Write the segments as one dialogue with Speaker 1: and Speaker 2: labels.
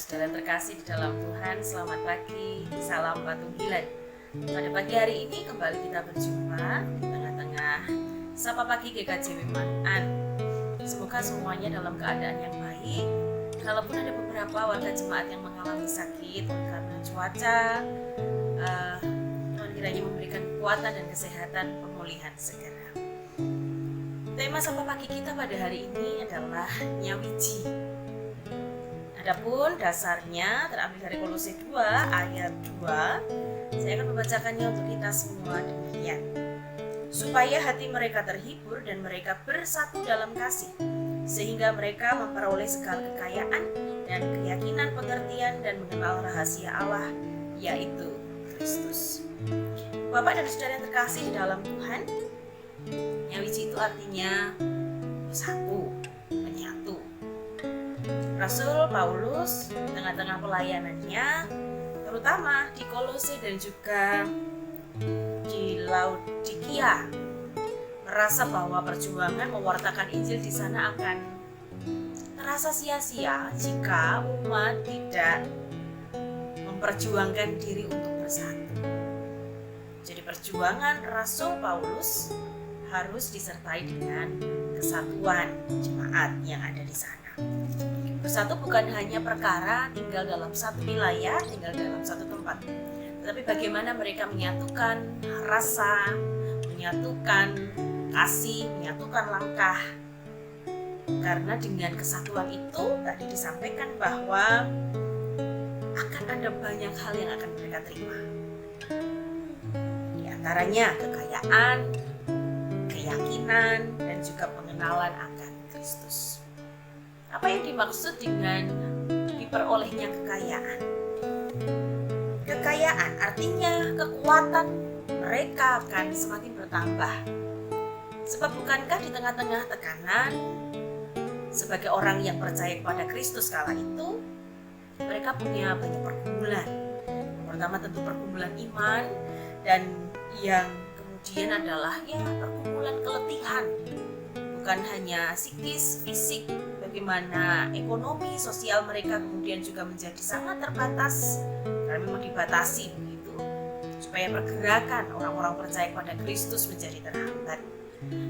Speaker 1: saudara terkasih di dalam Tuhan, selamat pagi, salam batu bulan. Pada pagi hari ini kembali kita berjumpa di tengah-tengah Sapa Pagi GKJ Wiman. Semoga semuanya dalam keadaan yang baik. Kalaupun ada beberapa warga jemaat yang mengalami sakit karena cuaca, Tuhan kiranya memberikan kekuatan dan kesehatan pemulihan segera. Tema Sapa Pagi kita pada hari ini adalah nyawiji. Adapun dasarnya terambil dari Kolose 2 ayat 2. Saya akan membacakannya untuk kita semua demikian. Supaya hati mereka terhibur dan mereka bersatu dalam kasih, sehingga mereka memperoleh segala kekayaan dan keyakinan pengertian dan mengenal rahasia Allah, yaitu Kristus. Bapak dan saudara yang terkasih di dalam Tuhan, nyawiji itu artinya bersatu, menyatu. Rasul Paulus di tengah-tengah pelayanannya, terutama di Kolose dan juga di Laodikia, merasa bahwa perjuangan mewartakan Injil di sana akan terasa sia-sia jika umat tidak memperjuangkan diri untuk bersatu. Jadi perjuangan Rasul Paulus harus disertai dengan kesatuan jemaat yang ada di sana. Bersatu bukan hanya perkara tinggal dalam satu wilayah, tinggal dalam satu tempat, tetapi bagaimana mereka menyatukan rasa, menyatukan kasih, menyatukan langkah. Karena dengan kesatuan itu tadi disampaikan bahwa akan ada banyak hal yang akan mereka terima. Di antaranya kekayaan, keyakinan, dan juga pengenalan akan Kristus. Apa yang dimaksud dengan diperolehnya kekayaan? Kekayaan artinya kekuatan mereka akan semakin bertambah. Sebab bukankah di tengah-tengah tekanan sebagai orang yang percaya kepada Kristus kala itu, mereka punya banyak pergumulan. Yang pertama tentu pergumulan iman, dan yang kemudian adalah pergumulan keletihan. Bukan hanya psikis, fisik, bagaimana ekonomi, sosial mereka kemudian juga menjadi sangat terbatas karena memang dibatasi begitu, supaya pergerakan orang-orang percaya kepada Kristus menjadi terhambat.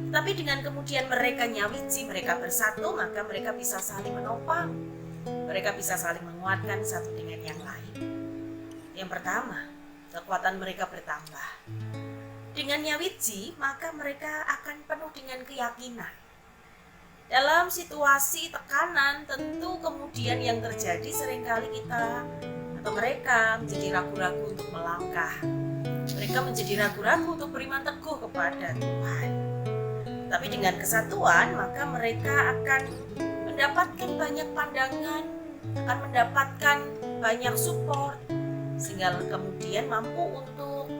Speaker 1: Tapi dengan kemudian mereka nyawiji, mereka bersatu, maka mereka bisa saling menopang, mereka bisa saling menguatkan satu dengan yang lain. Yang pertama, kekuatan mereka bertambah. Dengan nyawiji, maka mereka akan penuh dengan keyakinan. Dalam situasi tekanan, tentu kemudian yang terjadi seringkali kita atau mereka menjadi ragu-ragu untuk melangkah. Mereka menjadi ragu-ragu untuk beriman teguh kepada Tuhan. Tapi dengan kesatuan, maka mereka akan mendapatkan banyak pandangan, akan mendapatkan banyak support, sehingga kemudian mampu untuk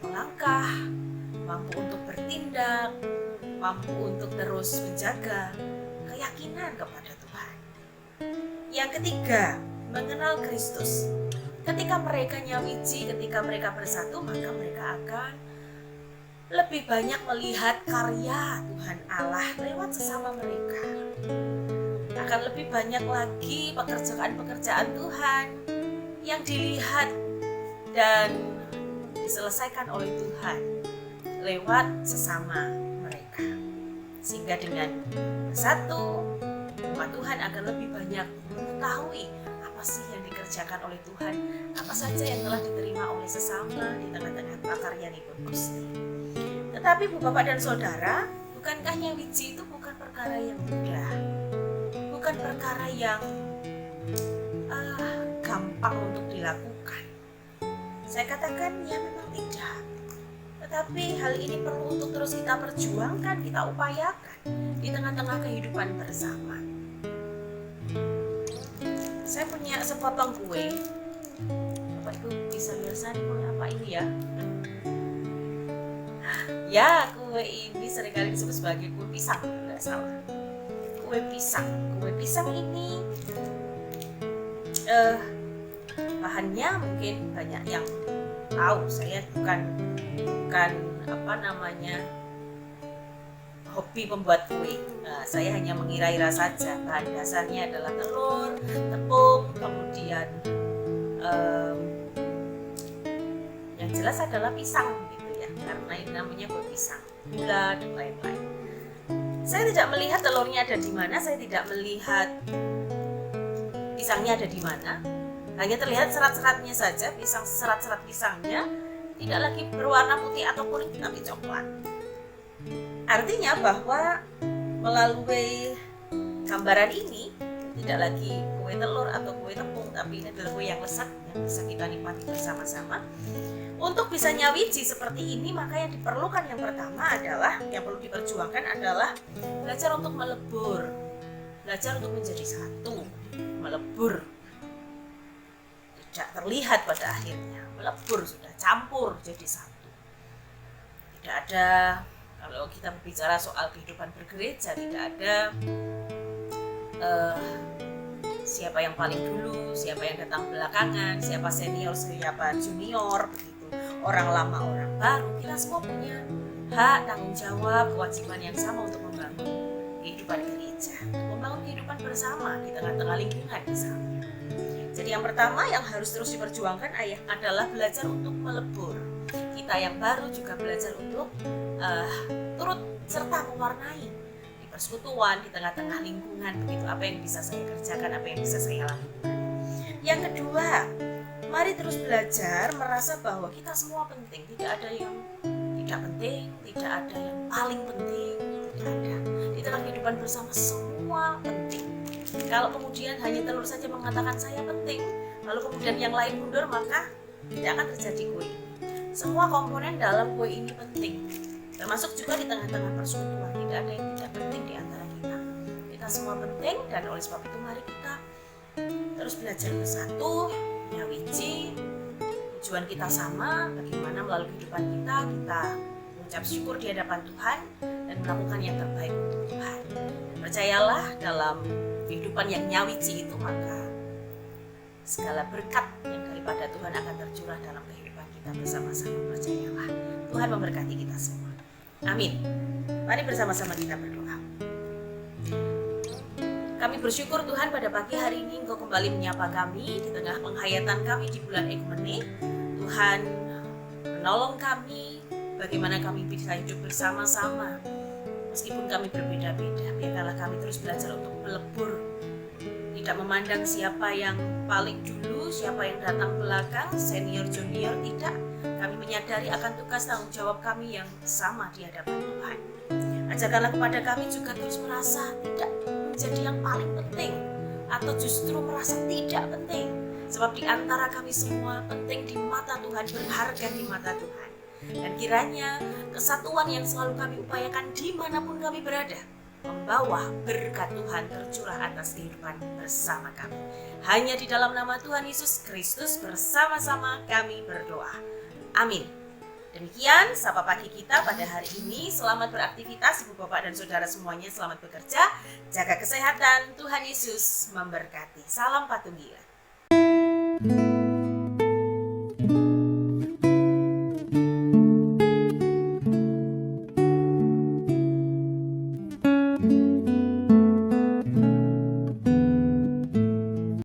Speaker 1: melangkah, mampu untuk bertindak, mampu untuk terus menjaga keyakinan kepada Tuhan. Yang ketiga, mengenal Kristus. Ketika mereka nyawiji, ketika mereka bersatu, maka mereka akan lebih banyak melihat karya Tuhan Allah lewat sesama mereka. Akan lebih banyak lagi pekerjaan-pekerjaan Tuhan yang dilihat dan diselesaikan oleh Tuhan lewat sesama mereka. Sehingga dengan bersatu, umat Tuhan akan lebih banyak mengetahui apa sih yang dikerjakan oleh Tuhan, apa saja yang telah diterima oleh sesama di tengah-tengah pakaryanipun Gusti. Tetapi Bapak dan Saudara, bukankah nyawiji itu bukan perkara yang mudah, bukan perkara yang gampang untuk dilakukan? Saya katakan memang tidak. Tetapi hal ini perlu untuk terus kita perjuangkan, kita upayakan di tengah-tengah kehidupan bersama. Saya punya sepotong kue. Bapak Ibu bisa lihat kue apa ini ya? Ya, kue ini seringkali disebut sebagai kue pisang, tidak salah. Kue pisang. Kue pisang ini bahannya mungkin banyak yang tahu. Saya bukan hobi membuat kue. Nah, saya hanya mengira-ira saja. Bahan dasarnya adalah telur, tepung, kemudian yang jelas adalah pisang gitu ya, karena ini namanya kue pisang, gula dan lain-lain. Saya tidak melihat telurnya ada di mana, saya tidak melihat pisangnya ada di mana. Hanya terlihat serat-seratnya saja, serat-serat pisangnya tidak lagi berwarna putih atau kuning tapi coklat. Artinya bahwa melalui gambaran ini tidak lagi kue telur atau kue tepung, tapi ini adalah kue yang lezat yang bisa kita nikmati bersama-sama. Untuk bisa nyawiji seperti ini, maka yang diperlukan yang pertama adalah, yang perlu diperjuangkan adalah belajar untuk melebur, belajar untuk menjadi satu, melebur. Tidak terlihat pada akhirnya, melebur sudah campur jadi satu. Tidak ada, kalau kita berbicara soal kehidupan bergereja, tidak ada siapa yang paling dulu, siapa yang datang belakangan, siapa senior, siapa junior, begitu. Orang lama, orang baru, kita semua punya hak, tanggung jawab, kewajiban yang sama untuk membangun kehidupan gereja, membangun kehidupan bersama di tengah-tengah lingkungan misalnya. Jadi yang pertama yang harus terus diperjuangkan adalah belajar untuk melebur. Kita yang baru juga belajar untuk turut serta mewarnai di persekutuan, di tengah-tengah lingkungan, begitu, apa yang bisa saya kerjakan, apa yang bisa saya lakukan. Yang kedua, mari terus belajar merasa bahwa kita semua penting, tidak ada yang tidak penting, tidak ada yang paling penting, tidak ada. Di tengah kehidupan bersama semua penting. Kalau kemudian hanya telur saja mengatakan saya penting, lalu kemudian yang lain mundur, maka tidak akan terjadi kue ini. Semua komponen dalam kue ini penting, termasuk juga di tengah-tengah persekutuan. Tidak ada yang tidak penting di antara kita. Kita semua penting, dan oleh sebab itu mari kita terus belajar bersatu, nyawiji, tujuan kita sama, bagaimana melalui kehidupan kita mengucap syukur di hadapan Tuhan dan melakukan yang terbaik untuk Tuhan. Percayalah, dalam kehidupan yang nyawiji itu, maka segala berkat yang daripada Tuhan akan tercurah dalam kehidupan kita bersama-sama. Percayalah, Tuhan memberkati kita semua. Amin. Mari bersama-sama kita berdoa. Kami bersyukur Tuhan, pada pagi hari ini Engkau kembali menyapa kami di tengah penghayatan kami di bulan Ekumene. Tuhan menolong kami bagaimana kami bisa hidup bersama-sama. Meskipun kami berbeda-beda, biarlah kami terus belajar untuk melebur, tidak memandang siapa yang paling dulu, siapa yang datang belakang, senior, junior, tidak. Kami menyadari akan tugas tanggung jawab kami yang sama di hadapan Tuhan. Ajarkanlah kepada kami juga terus merasa tidak menjadi yang paling penting, atau justru merasa tidak penting, sebab di antara kami semua penting di mata Tuhan, berharga di mata Tuhan. Dan kiranya kesatuan yang selalu kami upayakan dimanapun kami berada, membawa berkat Tuhan tercurah atas kehidupan bersama kami. Hanya di dalam nama Tuhan Yesus Kristus bersama-sama kami berdoa. Amin. Demikian sapa pagi kita pada hari ini. Selamat beraktivitas Ibu Bapak dan Saudara semuanya. Selamat bekerja, jaga kesehatan. Tuhan Yesus memberkati. Salam Patunggilan.